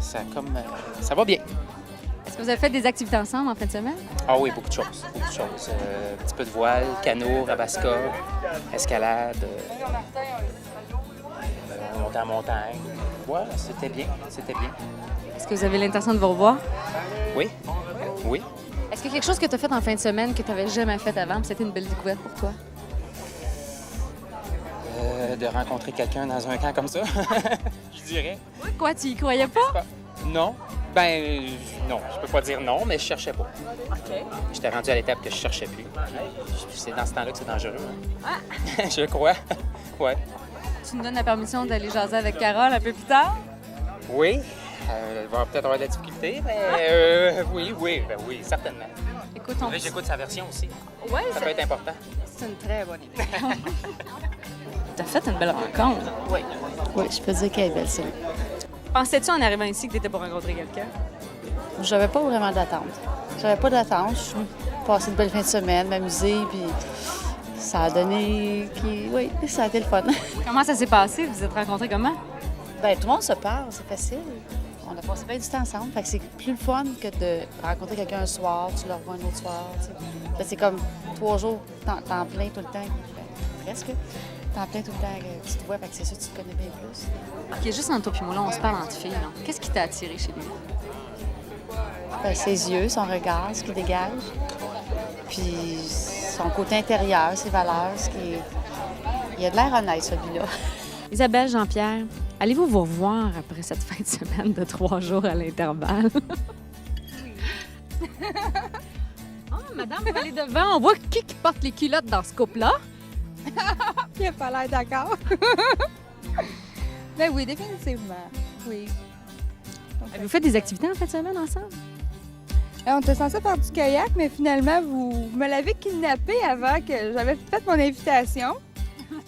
ça va bien. Est-ce que vous avez fait des activités ensemble en fin de semaine? Ah oui, beaucoup de choses, beaucoup de choses. Un petit peu de voile, canot, rabasca, escalade, monter en montagne. Ouais, c'était bien, c'était bien. Est-ce que vous avez l'intention de vous revoir? Oui, oui. Est-ce qu'il y a quelque chose que tu as fait en fin de semaine que tu n'avais jamais fait avant, puis c'était une belle découverte pour toi? De rencontrer quelqu'un dans un camp comme ça, je dirais. Quoi, tu y croyais pas? Non. Non, je peux pas dire non, mais je cherchais pas. OK. J'étais rendu à l'étape que je cherchais plus. C'est dans ce temps-là que c'est dangereux. Hein? Ah! Je crois. Ouais. Tu nous donnes la permission d'aller jaser avec Carole un peu plus tard? Oui. Elle va peut-être avoir de la difficulté, mais oui, certainement. Écoute, J'écoute sa version aussi. Ouais, Ça peut être important. c'est une très bonne idée. T'as fait une belle rencontre. Oui. Oui, je peux dire qu'elle est belle, celle-là. Pensais-tu en arrivant ici que tu étais pour rencontrer quelqu'un? J'avais pas vraiment d'attente. J'avais pas d'attente. Je suis venue passer une belle fin de semaine, m'amuser, puis ça a donné... Oui, ça a été le fun. Comment ça s'est passé? Vous vous êtes rencontrés comment? Bien, tout le monde se parle, c'est facile. On a passé bien du temps ensemble, fait que c'est plus le fun que de rencontrer quelqu'un un soir, tu le revois un autre soir, tu sais. Là, c'est comme 3 jours, temps plein tout le temps. Ben, presque. Temps plein tout le temps que tu te vois, fait que c'est sûr que tu te connais bien plus. OK, juste entre toi et moi, là, on se parle entre filles. Là. Qu'est-ce qui t'a attiré chez lui? Ben, ses yeux, son regard, ce qu'il dégage. Puis son côté intérieur, ses valeurs, Il a de l'air honnête, celui-là. Isabelle, Jean-Pierre, allez-vous vous revoir après cette fin de semaine de 3 jours à l'intervalle? Oui. Madame, vous allez devant. On voit qui porte les culottes dans ce couple-là. Il n'a pas l'air d'accord. Ben oui, définitivement. Oui. Avez-vous fait des activités en fin de semaine ensemble? On était censé faire du kayak, mais finalement, vous me l'avez kidnappé avant que j'avais fait mon invitation.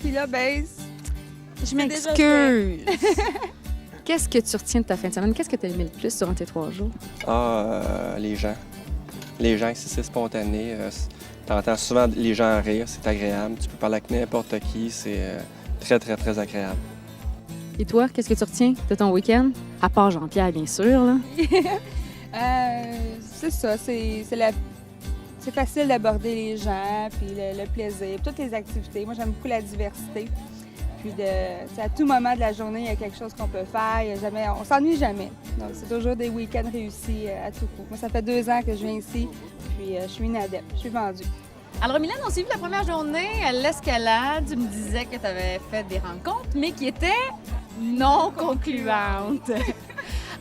Puis là, ben, Je m'excuse. Qu'est-ce que tu retiens de ta fin de semaine? Qu'est-ce que tu as aimé le plus durant tes 3 jours? Les gens. Les gens, c'est spontané. T'entends souvent les gens rire, c'est agréable. Tu peux parler avec n'importe qui, c'est très, très, très agréable. Et toi, qu'est-ce que tu retiens de ton week-end? À part Jean-Pierre, bien sûr, là. c'est ça, c'est facile d'aborder les gens, puis le plaisir, toutes les activités. Moi, j'aime beaucoup la diversité. Puis à tout moment de la journée, il y a quelque chose qu'on peut faire. On s'ennuie jamais. Donc, c'est toujours des week-ends réussis à tout coup. Moi, ça fait 2 ans que je viens ici, puis je suis une adepte. Je suis vendue. Alors, Mylène, on s'est vu la première journée à l'escalade. Tu me disais que tu avais fait des rencontres, mais qui étaient non concluantes.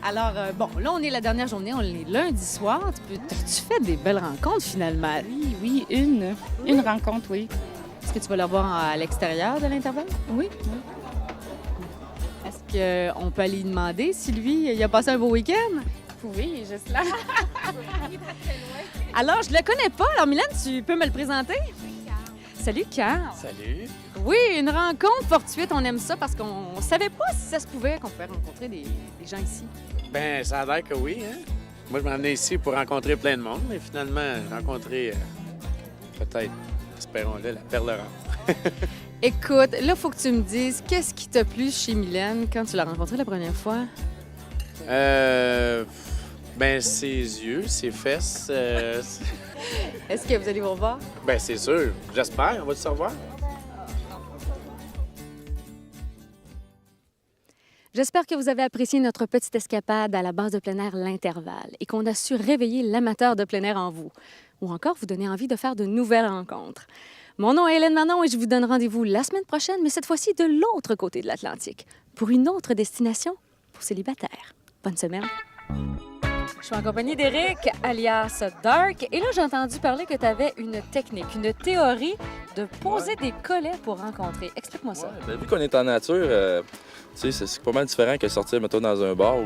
Alors, là, on est la dernière journée, on est lundi soir. Tu fais des belles rencontres, finalement. Oui, une rencontre, oui. Est-ce que tu vas la voir à l'extérieur de l'intervalle? Oui. Est-ce qu'on peut aller lui demander si lui, il a passé un beau week-end? Oui, juste là. Alors, je le connais pas. Alors, Mylène, tu peux me le présenter? Salut, Carl. Salut. Oui, une rencontre fortuite. On aime ça parce qu'on savait pas si ça se pouvait qu'on pouvait rencontrer des gens ici. Ben, ça a l'air que oui, hein? Moi, je m'en venais ici pour rencontrer plein de monde, mais finalement, rencontrer peut-être, espérons-le, la perle rare. Écoute, là, il faut que tu me dises qu'est-ce qui t'a plu chez Mylène quand tu l'as rencontrée la première fois? Ben, ses yeux, ses fesses. Est-ce que vous allez vous revoir? Ben, c'est sûr. J'espère. On va se revoir. J'espère que vous avez apprécié notre petite escapade à la base de plein air L'Intervalle et qu'on a su réveiller l'amateur de plein air en vous, ou encore vous donner envie de faire de nouvelles rencontres. Mon nom est Hélène Manon et je vous donne rendez-vous la semaine prochaine, mais cette fois-ci de l'autre côté de l'Atlantique, pour une autre destination pour célibataires. Bonne semaine! Je suis en compagnie d'Éric, alias Dark. Et là, j'ai entendu parler que tu avais une technique, une théorie de poser des collets pour rencontrer. Explique-moi ça. Ouais, vu qu'on est en nature, c'est pas mal différent que sortir, mettons, dans un bar où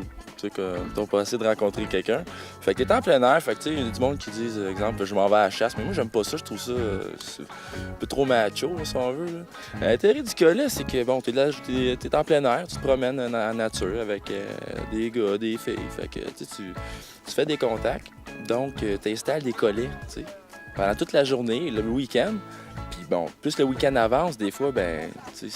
on peut essayer de rencontrer quelqu'un. Fait que t'es en plein air, fait que il y a du monde qui disent, exemple, je m'en vais à la chasse, mais moi, j'aime pas ça, je trouve ça un peu trop macho, là, si on veut. Là. L'intérêt du collet, c'est que, bon, t'es en plein air, tu te promènes en nature avec des gars, des filles, fait que, tu fais des contacts, donc tu installes des collets, tu sais, pendant toute la journée, le week-end. Puis bon, plus le week-end avance, des fois, ben, tu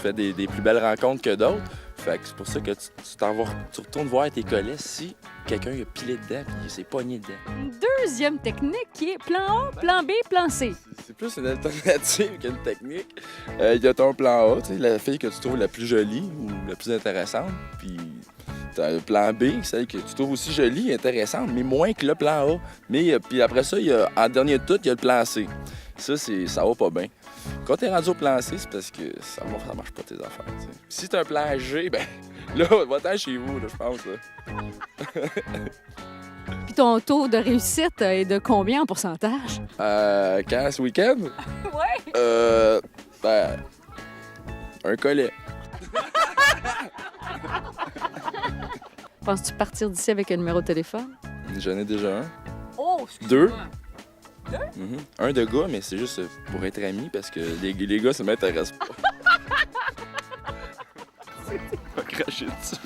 fais des plus belles rencontres que d'autres. Fait que c'est pour ça que tu retournes voir tes collets si quelqu'un a pilé dedans puis il s'est pogné dedans. Une deuxième technique qui est plan A, plan B, plan C. C'est plus une alternative qu'une technique. Il y a ton plan A, tu sais, la fille que tu trouves la plus jolie ou la plus intéressante, puis t'as le plan B, celle que tu trouves aussi jolie et intéressante, mais moins que le plan A. Mais puis après ça, en dernier de tout, il y a le plan C. Ça va pas bien. Quand t'es rendu au plan C, c'est parce que ça marche pas tes affaires. T'sais. Si t'as un plan G, ben là, va-t'en chez vous, là, je pense. Là. Puis ton taux de réussite est de combien en pourcentage? Quand ce week-end? Ouais. Ben, un collet. Penses-tu partir d'ici avec un numéro de téléphone? J'en ai déjà un. Oh, Deux. Un de gars, mais c'est juste pour être amis parce que les gars, ça m'intéresse pas. Pas cracher dessus.